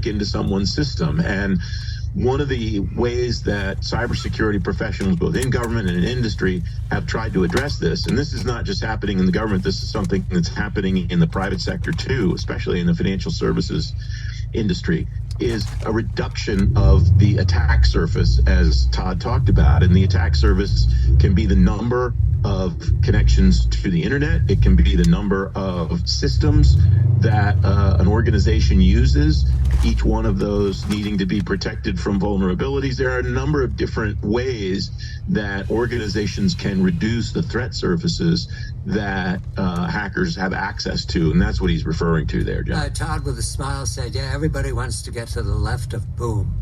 into someone's system. And one of the ways that cybersecurity professionals, both in government and in industry, have tried to address this, and this is not just happening in the government, this is something that's happening in the private sector too, especially in the financial services industry, is a reduction of the attack surface, as Todd talked about. And the attack surface can be the number of connections to the internet. It can be the number of systems that an organization uses, each one of those needing to be protected from vulnerabilities. There are a number of different ways that organizations can reduce the threat surfaces that hackers have access to, and that's what he's referring to there, John. Todd, with a smile, said, yeah, everybody wants to get to the left of boom.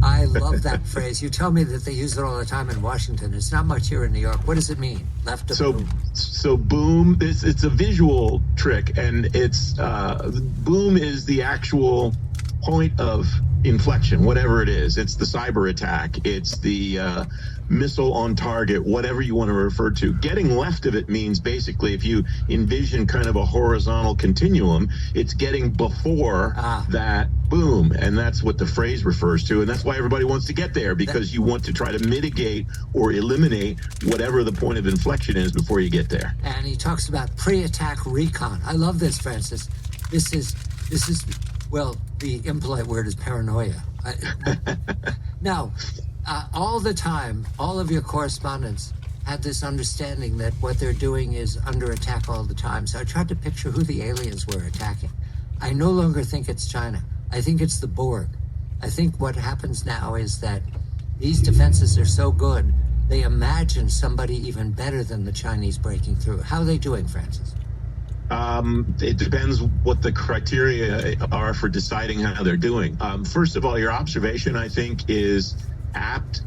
I love that phrase. You tell me that they use it all the time in Washington. It's not much here in New York. What does it mean, left of boom? So boom, it's a visual trick, and it's boom is the actual point of inflection, whatever it is. It's the cyber attack. It's the missile on target, whatever you want to refer to. Getting left of it means basically, if you envision kind of a horizontal continuum, it's getting before that boom. And that's what the phrase refers to. And that's why everybody wants to get there, because you want to try to mitigate or eliminate whatever the point of inflection is before you get there. And he talks about pre-attack recon. I love this, Francis. This is well, the impolite word is paranoia. Now, all the time, all of your correspondents had this understanding that what they're doing is under attack all the time. So I tried to picture who the aliens were attacking. I no longer think it's China. I think it's the Borg. I think what happens now is that these defenses are so good, they imagine somebody even better than the Chinese breaking through. How are they doing, Francis? It depends what the criteria are for deciding how they're doing. First of all, your observation, I think, is apt.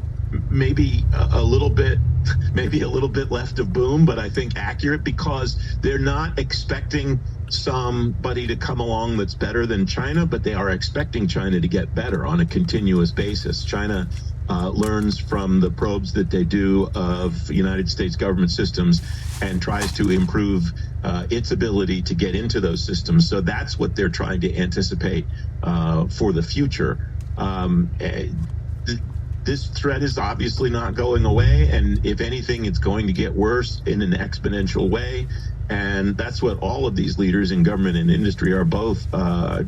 Maybe a little bit left of boom, but I think accurate, because they're not expecting somebody to come along that's better than China, but they are expecting China to get better on a continuous basis. China learns from the probes that they do of United States government systems and tries to improve its ability to get into those systems. So that's what they're trying to anticipate for the future. This threat is obviously not going away, and if anything, it's going to get worse in an exponential way. And that's what all of these leaders in government and industry are both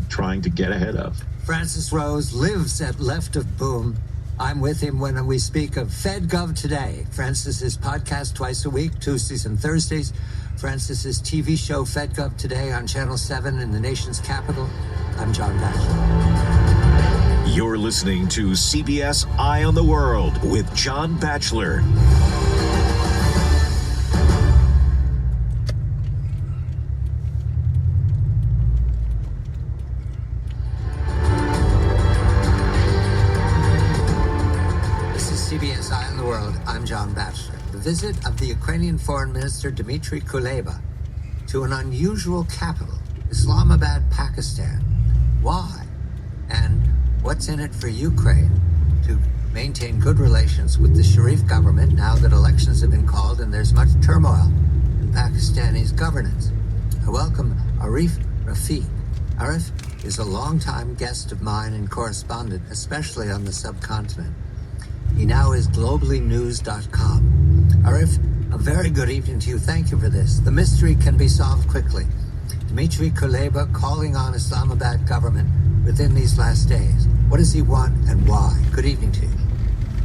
trying to get ahead of. Francis Rose lives at left of boom. I'm with him when we speak of FedGov Today. Francis's podcast twice a week, Tuesdays and Thursdays. Francis's TV show FedGov Today on Channel 7 in the nation's capital. I'm John Batchelor. You're listening to CBS Eye on the World with John Batchelor. CBS Eye on the World, I'm John Batchelor. The visit of the Ukrainian Foreign Minister Dmitry Kuleba to an unusual capital, Islamabad, Pakistan. Why? And what's in it for Ukraine to maintain good relations with the Sharif government now that elections have been called and there's much turmoil in Pakistani's governance? I welcome Arif Rafiq. Arif is a longtime guest of mine and correspondent, especially on the subcontinent. He now is globallynews.com. Arif, a very good evening to you. Thank you for this. The mystery can be solved quickly. Dmitry Kuleba calling on Islamabad government within these last days. What does he want and why? Good evening to you.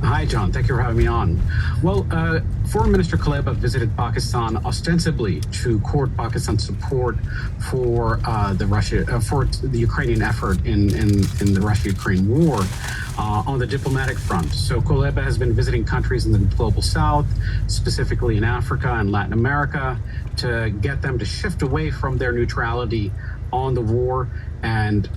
Hi, John. Thank you for having me on. Well, Foreign Minister Kuleba visited Pakistan ostensibly to court Pakistan's support for the Ukrainian effort in the Russia-Ukraine war on the diplomatic front. So Kuleba has been visiting countries in the global south, specifically in Africa and Latin America, to get them to shift away from their neutrality on the war and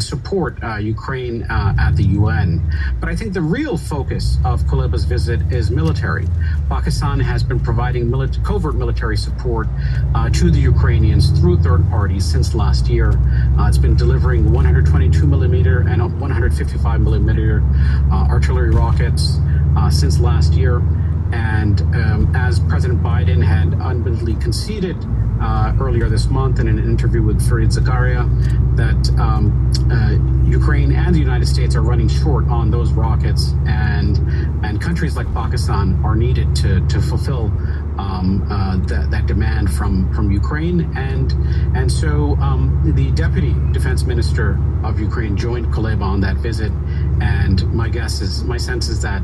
support Ukraine at the UN. But I think the real focus of Kuleba's visit is military. Pakistan has been providing covert military support to the Ukrainians through third parties since last year. It's been delivering 122 millimeter and 155 millimeter artillery rockets since last year. And as President Biden had unbelievably conceded earlier this month in an interview with Fareed Zakaria, that Ukraine and the United States are running short on those rockets, and countries like Pakistan are needed to fulfill that demand from Ukraine, and so the Deputy Defense Minister of Ukraine joined Kuleba on that visit, and my sense is that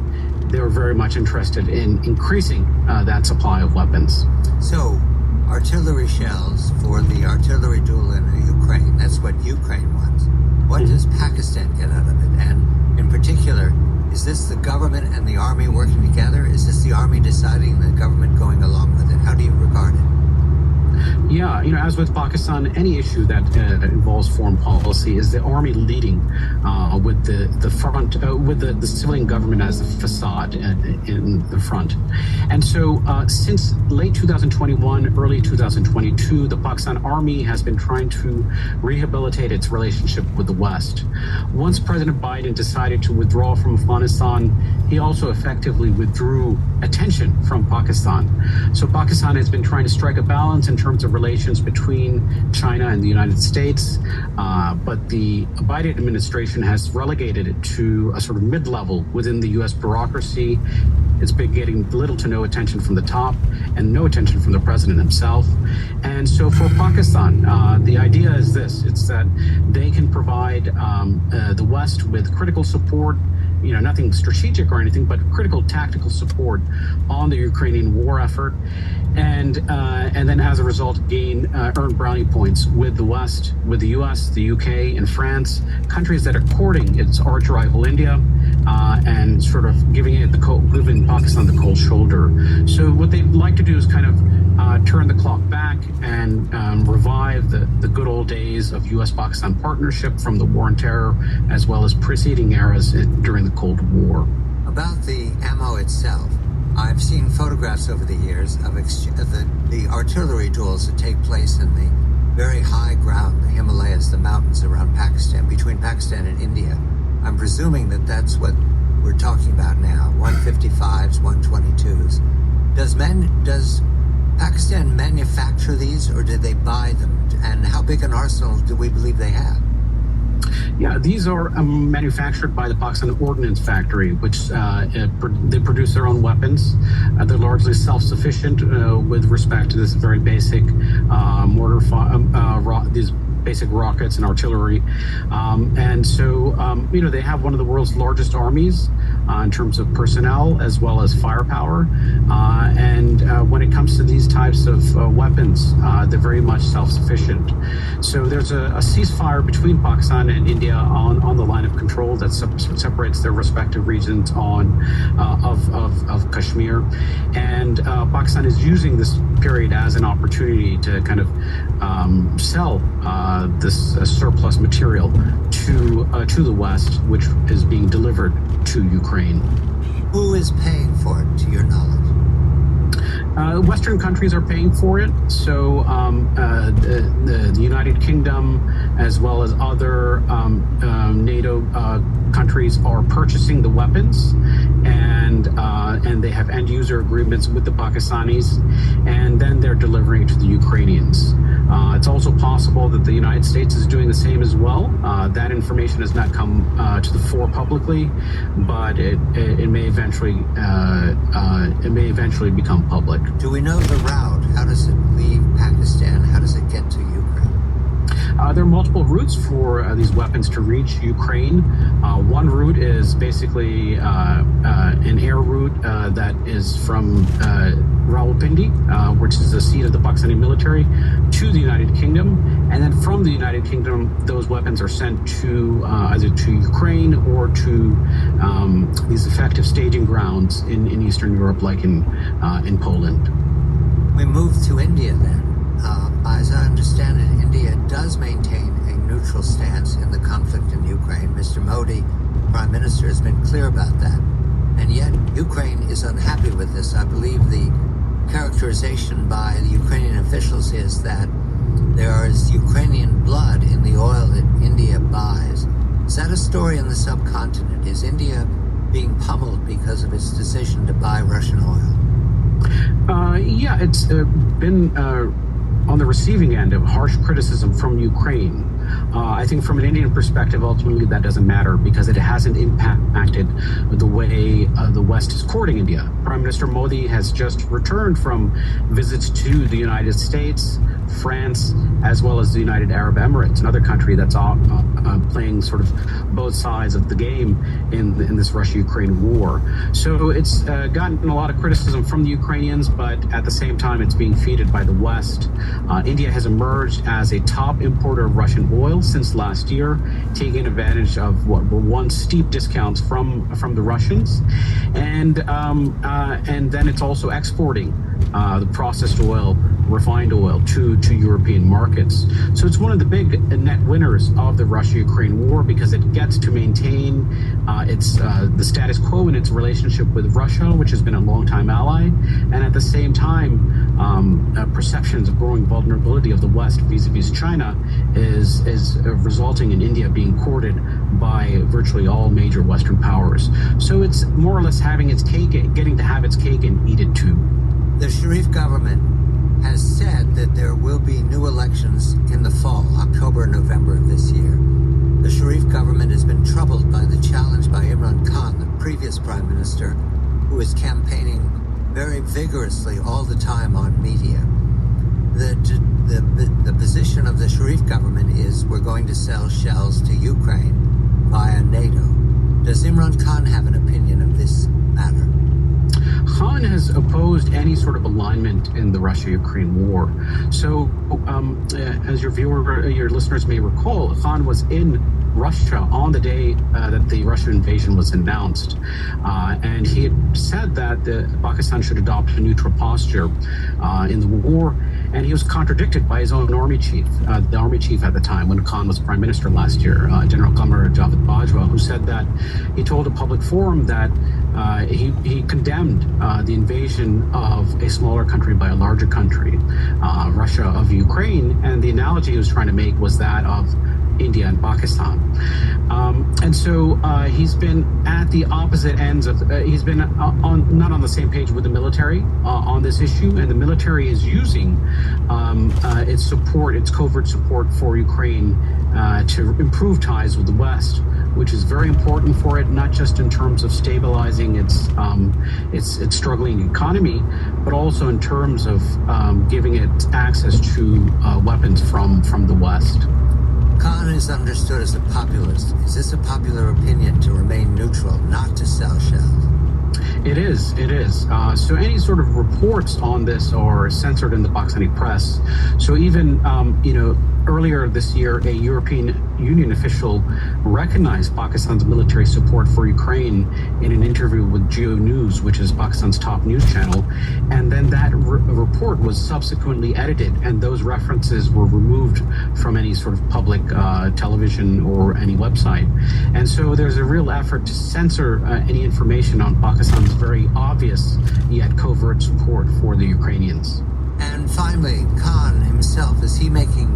they were very much interested in increasing that supply of weapons. So, artillery shells for the artillery duel in Ukraine, that's what Ukraine wants. What does Pakistan get out of it? And in particular, is this the government and the army working together? Is this the army deciding, the government going along with it? How do you regard it? Yeah, as with Pakistan, any issue that involves foreign policy is the army leading with the front, with the civilian government as the facade in the front. And so since late 2021, early 2022, the Pakistan army has been trying to rehabilitate its relationship with the West. Once President Biden decided to withdraw from Afghanistan, he also effectively withdrew attention from Pakistan. So Pakistan has been trying to strike a balance in terms of relations between China and the United States, but the Biden administration has relegated it to a sort of mid-level within the U.S. bureaucracy. It's been getting little to no attention from the top and no attention from the president himself. And so for Pakistan, the idea is this: it's that they can provide the West with critical support, nothing strategic or anything, but critical tactical support on the Ukrainian war effort, and then as a result earn brownie points with the West, with the U.S., the U.K., and France, countries that are courting its arch rival India, and sort of giving Pakistan the cold shoulder. So what they'd like to do is kind of turn the clock back and revive the good old days of U.S.-Pakistan partnership from the war on terror, as well as preceding eras during the Cold War. About the ammo itself, I've seen photographs over the years of the artillery duels that take place in the very high ground, the Himalayas, the mountains around Pakistan, between Pakistan and India. I'm presuming that that's what we're talking about now, 155s, 122s. Does Pakistan manufacture these, or did they buy them? And how big an arsenal do we believe they have? Yeah, these are manufactured by the Pakistan Ordnance Factory, which they produce their own weapons. They're largely self-sufficient with respect to this very basic these basic rockets and artillery. And so, they have one of the world's largest armies in terms of personnel as well as firepower. And when it comes to these types of weapons, they're very much self-sufficient. So there's a ceasefire between Pakistan and India on the line of control that separates their respective regions of Kashmir. And Pakistan is using this period as an opportunity to kind of sell this surplus material to the West, which is being delivered to Ukraine. Who is paying for it, to your knowledge? Western countries are paying for it. So the United Kingdom, as well as other NATO countries, are purchasing the weapons, and they have end user agreements with the Pakistanis, and then they're delivering it to the Ukrainians. It's also possible that the United States is doing the same as well. That information has not come to the fore publicly, but it may eventually become public. Do we know the route? How does it leave Pakistan? How does it get to Ukraine? There are multiple routes for these weapons to reach Ukraine. One route is basically an air route that is from Rawalpindi, which is the seat of the Pakistani military, to the United Kingdom. And then from the United Kingdom, those weapons are sent to either to Ukraine or to these effective staging grounds in Eastern Europe, like in Poland. We move to India then. As I understand it, India does maintain a neutral stance in the conflict in Ukraine. Mr. Modi, Prime Minister, has been clear about that. And yet, Ukraine is unhappy with this. I believe the characterization by the Ukrainian officials is that there is Ukrainian blood in the oil that India buys. Is that a story in the subcontinent? Is India being pummeled because of its decision to buy Russian oil? Yeah, it's been on the receiving end of harsh criticism from Ukraine. I think from an Indian perspective, ultimately that doesn't matter because it hasn't impacted the way the West is courting India. Prime Minister Modi has just returned from visits to the United States, France, as well as the United Arab Emirates, another country that's playing sort of both sides of the game in this Russia-Ukraine war. So it's gotten a lot of criticism from the Ukrainians, but at the same time, it's being feted by the West. India has emerged as a top importer of Russian oil since last year, taking advantage of what were once steep discounts from the Russians, and then it's also exporting the processed oil, refined oil to European markets. So it's one of the big net winners of the Russia-Ukraine war because it gets to maintain the status quo in its relationship with Russia, which has been a longtime ally, and at the same time, perceptions of growing vulnerability of the West vis-a-vis China is resulting in India being courted by virtually all major Western powers. So it's more or less getting to have its cake and eat it too. The Sharif government has said that there will be new elections in the fall, October, November of this year. The Sharif government has been troubled by the challenge by Imran Khan, the previous prime minister, who is campaigning very vigorously all the time on media. The position of the Sharif government is we're going to sell shells to Ukraine via NATO. Does Imran Khan have an opinion of this matter? Khan has opposed any sort of alignment in the Russia-Ukraine war. So, as your listeners may recall, Khan was in Russia on the day that the Russian invasion was announced, and he had said that Pakistan should adopt a neutral posture in the war. And he was contradicted by his own army chief, the army chief at the time when Khan was prime minister last year, General Qamar Javed Bajwa, who said that he told a public forum that he condemned the invasion of a smaller country by a larger country, Russia, of Ukraine. And the analogy he was trying to make was that of India and Pakistan. And so he's been at the opposite ends of, he's been not on the same page with the military on this issue, and the military is using its covert support for Ukraine to improve ties with the West, which is very important for it, not just in terms of stabilizing its struggling economy, but also in terms of giving it access to weapons from the West. Khan is understood as a populist. Is this a popular opinion to remain neutral, not to sell shells? It is. So any sort of reports on this are censored in the Pakistani press. So even, earlier this year, a European Union official recognized Pakistan's military support for Ukraine in an interview with Geo News, which is Pakistan's top news channel. And then that report was subsequently edited, and those references were removed from any sort of public television or any website. And so there's a real effort to censor any information on Pakistan's very obvious yet covert support for the Ukrainians. And finally, Khan himself, is he making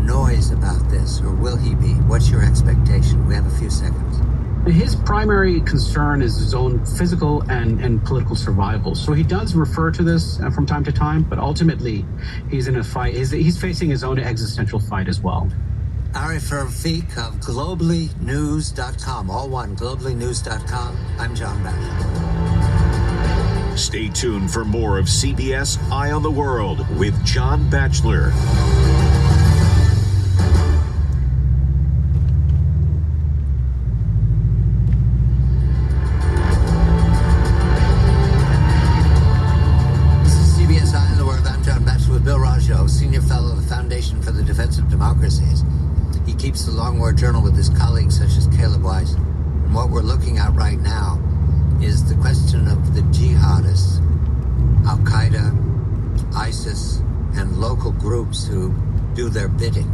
noise about this, or will he be? What's your expectation? We have a few seconds. His primary concern is his own physical and political survival. So he does refer to this from time to time, but ultimately he's in a fight. He's facing his own existential fight as well. Arif Rafiq of globallynews.com, all one, globallynews.com. I'm John Batchelor. Stay tuned for more of CBS Eye on the World with John Batchelor. This is CBS Eye on the World. I'm John Batchelor with Bill Rajo, Senior Fellow of the Foundation for the Defense of Democracies. He keeps the Long War Journal with his colleagues such as Caleb Weiss. And what we're looking at right now is the question of the jihadists, Al-Qaeda, ISIS, and local groups who do their bidding.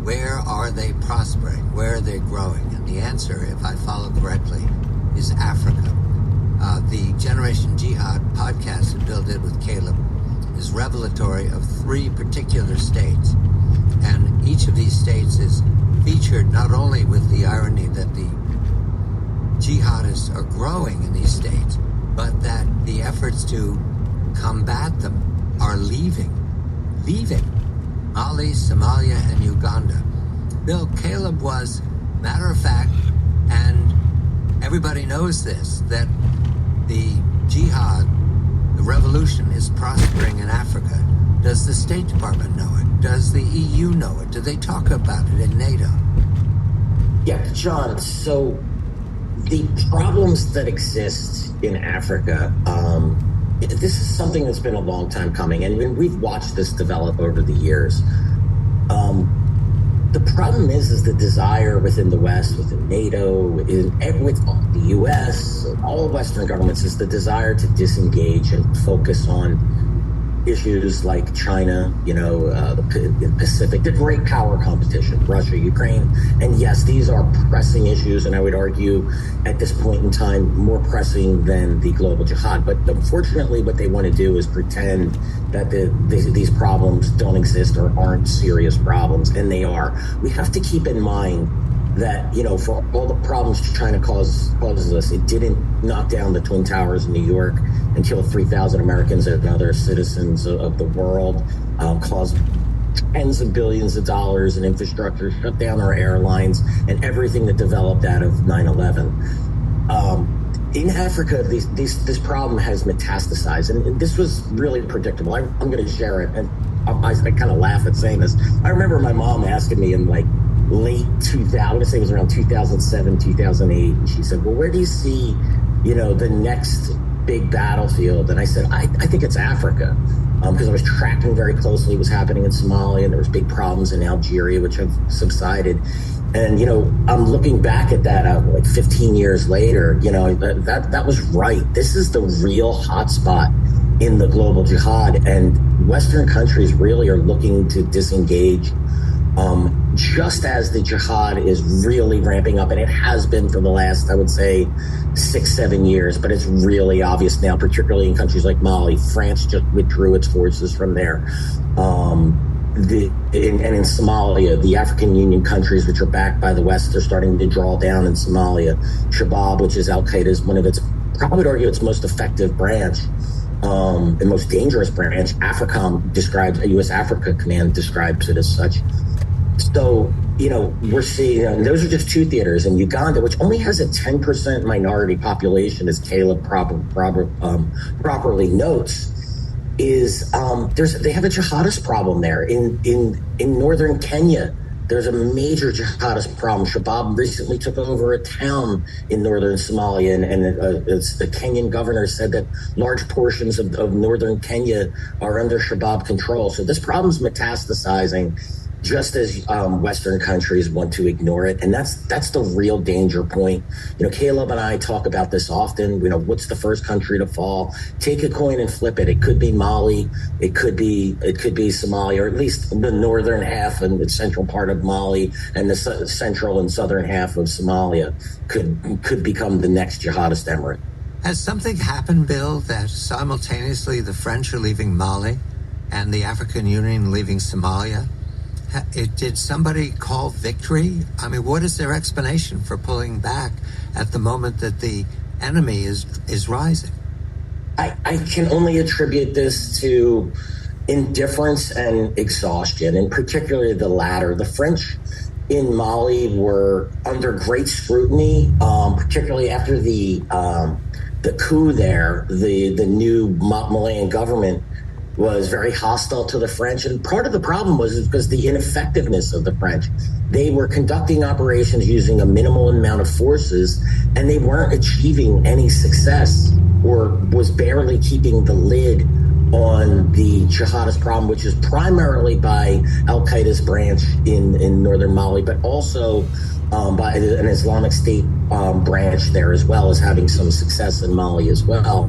Where are they prospering? Where are they growing? And the answer, if I follow correctly, is Africa. The Generation Jihad podcast that Bill did with Caleb is revelatory of 3 particular states. And each of these states is featured not only with the irony that the jihadists are growing in these states, but that the efforts to combat them are leaving Mali, Somalia, and Uganda. Bill, Caleb was, matter of fact, and everybody knows this, that the jihad, the revolution, is prospering in Africa. Does the State Department know it? Does the EU know it? Do they talk about it in NATO? Yeah, John, so the problems that exist in Africa, this is something that's been a long time coming, and we've watched this develop over the years. The problem is the desire within the West, within NATO, with the U.S., all Western governments, is the desire to disengage and focus on issues like China, the Pacific, the great power competition, Russia, Ukraine. And yes, these are pressing issues, and I would argue at this point in time more pressing than the global jihad. But unfortunately, what they want to do is pretend that these problems don't exist or aren't serious problems, and they are. We have to keep in mind that, for all the problems China causes us, it didn't knock down the Twin Towers in New York and kill 3,000 Americans and other citizens of the world, caused tens of billions of dollars in infrastructure, shut down our airlines, and everything that developed out of 9/11. In Africa, this problem has metastasized, and this was really predictable. I'm going to share it, and I kind of laugh at saying this. I remember my mom asking me in late 2000, I would say it was around 2007, 2008. And she said, well, where do you see, the next big battlefield? And I said, I think it's Africa, because I was tracking very closely what was happening in Somalia, and there was big problems in Algeria, which have subsided. And, I'm looking back at that 15 years later, that was right. This is the real hotspot in the global jihad, and Western countries really are looking to disengage just as the jihad is really ramping up, and it has been for the last, I would say, 6-7 years, but it's really obvious now, particularly in countries like Mali. France just withdrew its forces from there. And in Somalia, the African Union countries, which are backed by the West, are starting to draw down in Somalia. Shabab, which is Al-Qaeda's one of its, probably would argue, its most effective branch, the most dangerous branch. AFRICOM describes, U.S. Africa Command describes it as such. So, we're seeing, and those are just two theaters. In Uganda, which only has a 10% minority population, as Caleb properly notes, is they have a jihadist problem there. In northern Kenya, there's a major jihadist problem. Shabab recently took over a town in northern Somalia, and the Kenyan governor said that large portions of northern Kenya are under Shabab control. So this problem's metastasizing, just as Western countries want to ignore it. And that's the real danger point. Caleb and I talk about this often. What's the first country to fall? Take a coin and flip it. It could be Mali. It could be Somalia, or at least the northern half and the central part of Mali, and the central and southern half of Somalia could become the next jihadist emirate. Has something happened, Bill, that simultaneously the French are leaving Mali and the African Union leaving Somalia? Did somebody call victory? I mean, what is their explanation for pulling back at the moment that the enemy is rising? I can only attribute this to indifference and exhaustion, and particularly the latter. The French in Mali were under great scrutiny, particularly after the coup there. The new Malian government was very hostile to the French. And part of the problem was because the ineffectiveness of the French. They were conducting operations using a minimal amount of forces, and they weren't achieving any success, or was barely keeping the lid on the jihadist problem, which is primarily by Al-Qaeda's branch in northern Mali, but also by an Islamic State branch there, as well as having some success in Mali as well.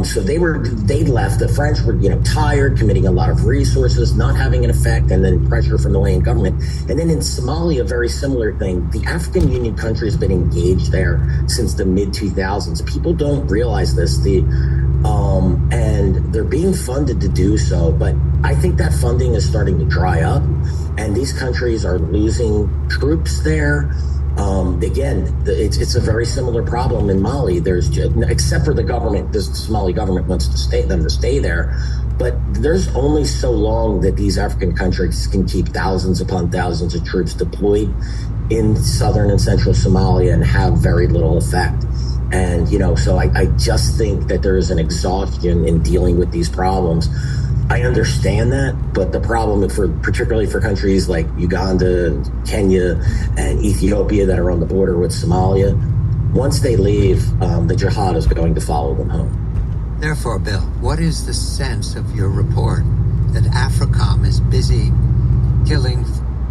So they left. The French were, tired, committing a lot of resources, not having an effect, and then pressure from the Malian government. And then in Somalia, very similar thing. The African Union country has been engaged there since the mid-2000s. People don't realize this. And they're being funded to do so, but I think that funding is starting to dry up, and these countries are losing troops there. Again, it's a very similar problem in Mali. There's just, except for the government, the Somali government wants to stay there, but there's only so long that these African countries can keep thousands upon thousands of troops deployed in southern and central Somalia and have very little effect. And, so I just think that there is an exhaustion in dealing with these problems. I understand that, but the problem particularly for countries like Uganda and Kenya and Ethiopia that are on the border with Somalia, once they leave, the jihad is going to follow them home. Therefore, Bill, what is the sense of your report that AFRICOM is busy killing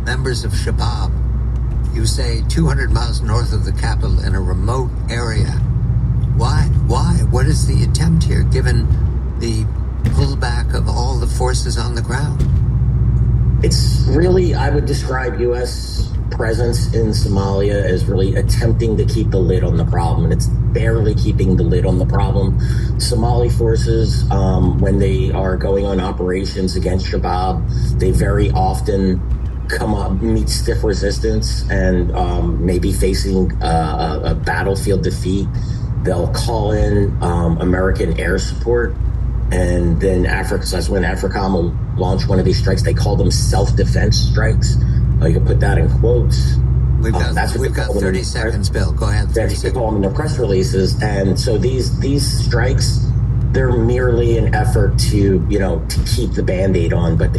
members of Shabab? You say 200 miles north of the capital in a remote area. Why? What is the attempt here, given the pullback of all the forces on the ground? It's really, I would describe U.S. presence in Somalia as really attempting to keep the lid on the problem, and it's barely keeping the lid on the problem. Somali forces, when they are going on operations against Shabab, they very often come up, meet stiff resistance, and maybe facing a battlefield defeat. They'll call in American air support. And then that's when AFRICOM will launch one of these strikes. They call them self-defense strikes. You can put that in quotes. We've got 30 seconds, Bill. Go ahead. 30 seconds. They call them in the press releases. And so these strikes, they're merely an effort to keep the Band-Aid on, but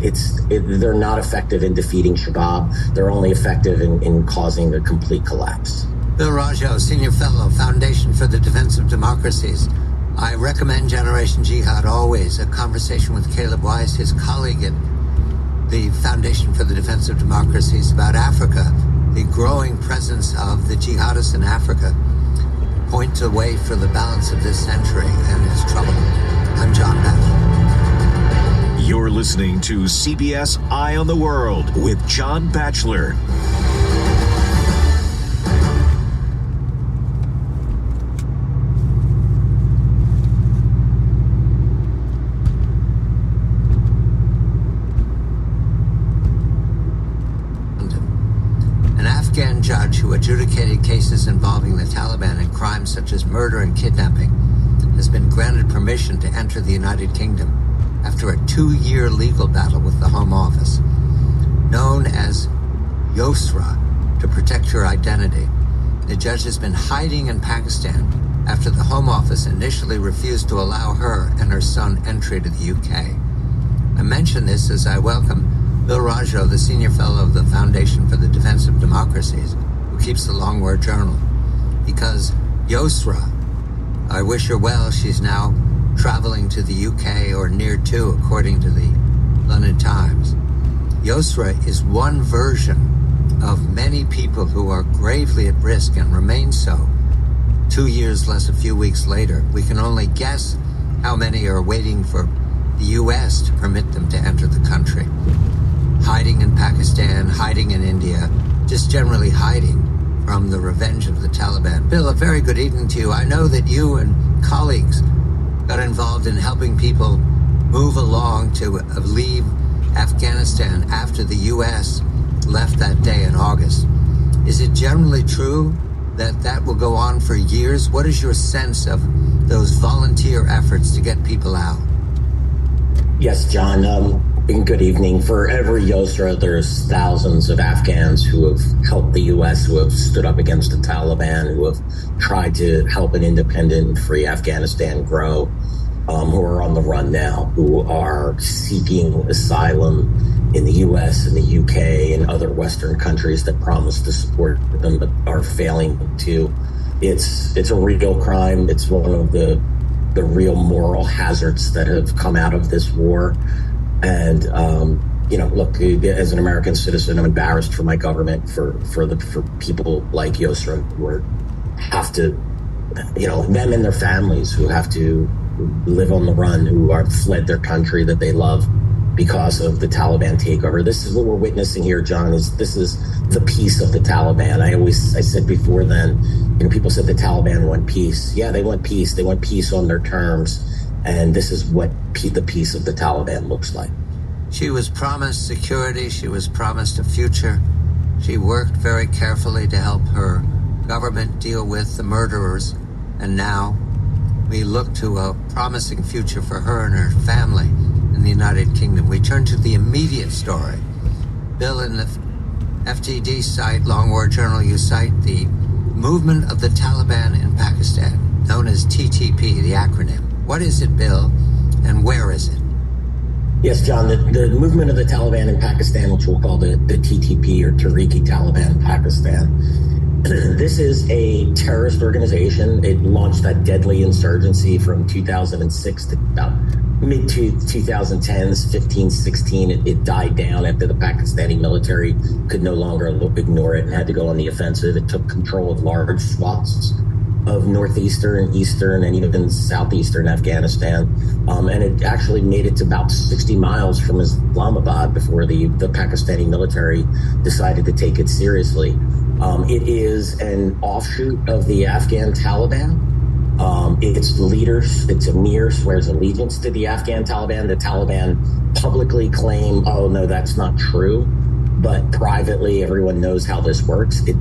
they're not effective in defeating Shabab. They're only effective in causing a complete collapse. Bill Rajo, Senior Fellow, Foundation for the Defense of Democracies. I recommend Generation Jihad always. A conversation with Caleb Weiss, his colleague at the Foundation for the Defense of Democracies, about Africa. The growing presence of the jihadists in Africa points a way for the balance of this century and is troubling. I'm John Batchelor. You're listening to CBS Eye on the World with John Batchelor. Judge who adjudicated cases involving the Taliban in crimes such as murder and kidnapping has been granted permission to enter the United Kingdom after a 2-year legal battle with the Home Office. Known as Yosra to protect her identity, the judge has been hiding in Pakistan after the Home Office initially refused to allow her and her son entry to the UK. I mention this as I welcome Bill Rajo, the Senior Fellow of the Foundation for the Defense of Democracies, who keeps the Long War Journal. Because Yosra, I wish her well, she's now traveling to the UK or near to, according to the London Times. Yosra is one version of many people who are gravely at risk and remain so. 2 years less a few weeks later, we can only guess how many are waiting for the US to permit them to enter the country. Hiding in Pakistan, hiding in India, just generally hiding from the revenge of the Taliban. Bill, a very good evening to you. I know that you and colleagues got involved in helping people move along to leave Afghanistan after the U.S. left that day in August. Is it generally true that that will go on for years? What is your sense of those volunteer efforts to get people out? Yes, John. Good evening. For every Yosra, there's thousands of Afghans who have helped the U.S., who have stood up against the Taliban, who have tried to help an independent and free Afghanistan grow, who are on the run now, who are seeking asylum in the U.S. and the U.K. and other Western countries that promise to support them but are failing to. It's a real crime. It's one of the real moral hazards that have come out of this war. And, look, as an American citizen, I'm embarrassed for my government, for people like Yosra who have to, them and their families who have to live on the run, who are fled their country that they love because of the Taliban takeover. This is what we're witnessing here, John, this is the peace of the Taliban. I said before then, people said the Taliban want peace. Yeah, they want peace. They want peace on their terms. And this is what the peace of the Taliban looks like. She was promised security. She was promised a future. She worked very carefully to help her government deal with the murderers, and now we look to a promising future for her and her family in the United Kingdom. We turn to the immediate story. Bill, in the FTD site, Long War Journal, you cite the movement of the Taliban in Pakistan, known as TTP, the acronym. What is it, Bill, and where is it? Yes, John, the movement of the Taliban in Pakistan, which we'll call the TTP or Tehrik-i-Taliban in Pakistan, this is a terrorist organization. It launched that deadly insurgency from 2006 to about mid-2010s, 15, 16. It died down after the Pakistani military could no longer ignore it and had to go on the offensive. It took control of large swaths of northeastern, eastern, and even southeastern Afghanistan. And it actually made it to about 60 miles from Islamabad before the Pakistani military decided to take it seriously. It is an offshoot of the Afghan Taliban. Its emir swears allegiance to the Afghan Taliban. The Taliban publicly claim, oh, no, that's not true. But privately, everyone knows how this works. It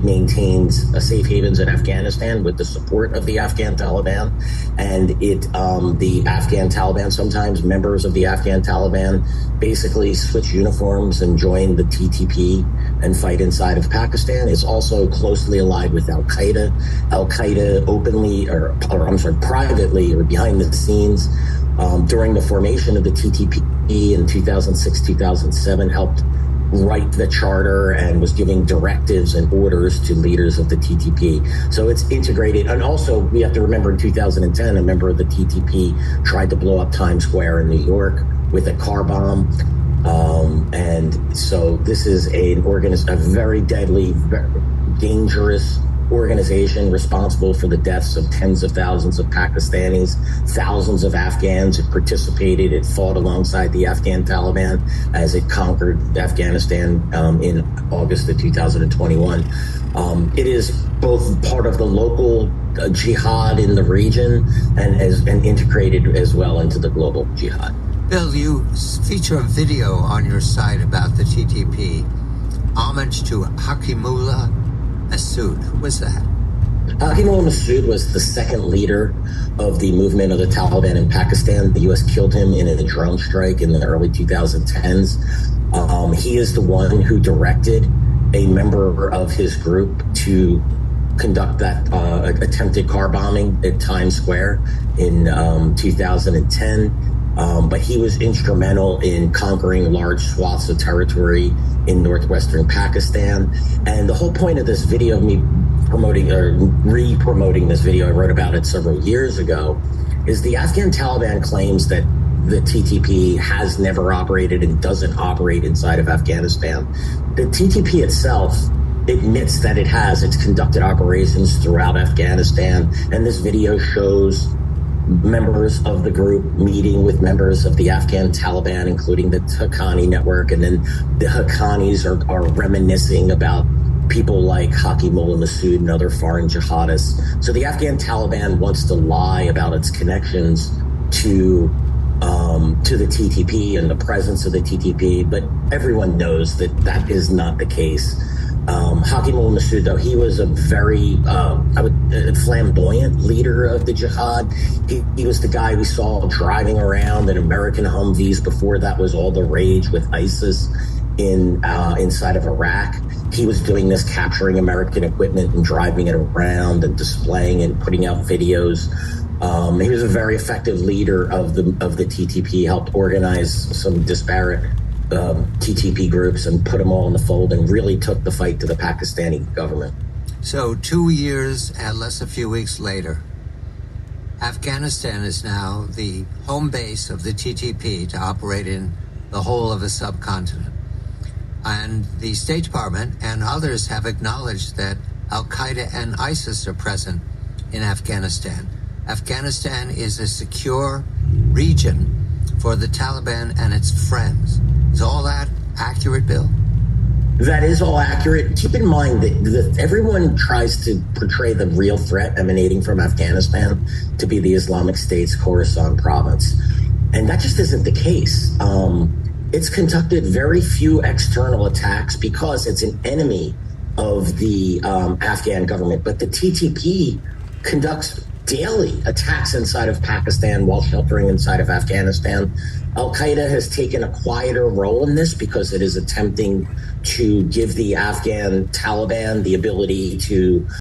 maintains safe havens in Afghanistan with the support of the Afghan Taliban, and the Afghan Taliban, sometimes members of the Afghan Taliban, basically switch uniforms and join the TTP and fight inside of Pakistan. It's also closely allied with Al Qaeda. Al Qaeda privately or behind the scenes, during the formation of the TTP in 2006, 2007, helped write the charter and was giving directives and orders to leaders of the TTP. So it's integrated. And also, we have to remember in 2010, a member of the TTP tried to blow up Times Square in New York with a car bomb. And so this is a very deadly, very dangerous organization responsible for the deaths of tens of thousands of Pakistanis, thousands of Afghans. It participated, it fought alongside the Afghan Taliban as it conquered Afghanistan in August of 2021. It is both part of the local jihad in the region and integrated as well into the global jihad. Bill, you feature a video on your site about the TTP, homage to Hakimullah Masood. Who was that? Hakimullah Masood was the second leader of the movement of the Taliban in Pakistan. The U.S. killed him in a drone strike in the early 2010s. He is the one who directed a member of his group to conduct that attempted car bombing at Times Square in 2010. But he was instrumental in conquering large swaths of territory in northwestern Pakistan. And the whole point of this video, of me promoting or re-promoting this video, I wrote about it several years ago, is the Afghan Taliban claims that the TTP has never operated and doesn't operate inside of Afghanistan. The TTP itself admits that it has. It's conducted operations throughout Afghanistan. And this video shows members of the group meeting with members of the Afghan Taliban, including the Haqqani network. And then the Haqqanis are reminiscing about people like Hakimullah Masood and other foreign jihadists. So the Afghan Taliban wants to lie about its connections to the TTP and the presence of the TTP, but everyone knows that that is not the case. Hakimullah Masood, though, he was a very flamboyant leader of the jihad. He was the guy we saw driving around in American Humvees before that was all the rage with ISIS inside of Iraq. He was doing this, capturing American equipment and driving it around and displaying and putting out videos. He was a very effective leader of the TTP, helped organize some disparate TTP groups and put them all in the fold and really took the fight to the Pakistani government. So 2 years and less a few weeks later, Afghanistan is now the home base of the TTP to operate in the whole of the subcontinent. And the State Department and others have acknowledged that Al-Qaeda and ISIS are present in Afghanistan. Afghanistan is a secure region for the Taliban and its friends. Is all that accurate, Bill? That is all accurate. Keep in mind that everyone tries to portray the real threat emanating from Afghanistan to be the Islamic State's Khorasan province. And that just isn't the case. It's conducted very few external attacks because it's an enemy of the Afghan government. But the TTP conducts daily attacks inside of Pakistan while sheltering inside of Afghanistan. Al Qaeda has taken a quieter role in this because it is attempting to give the Afghan Taliban the ability to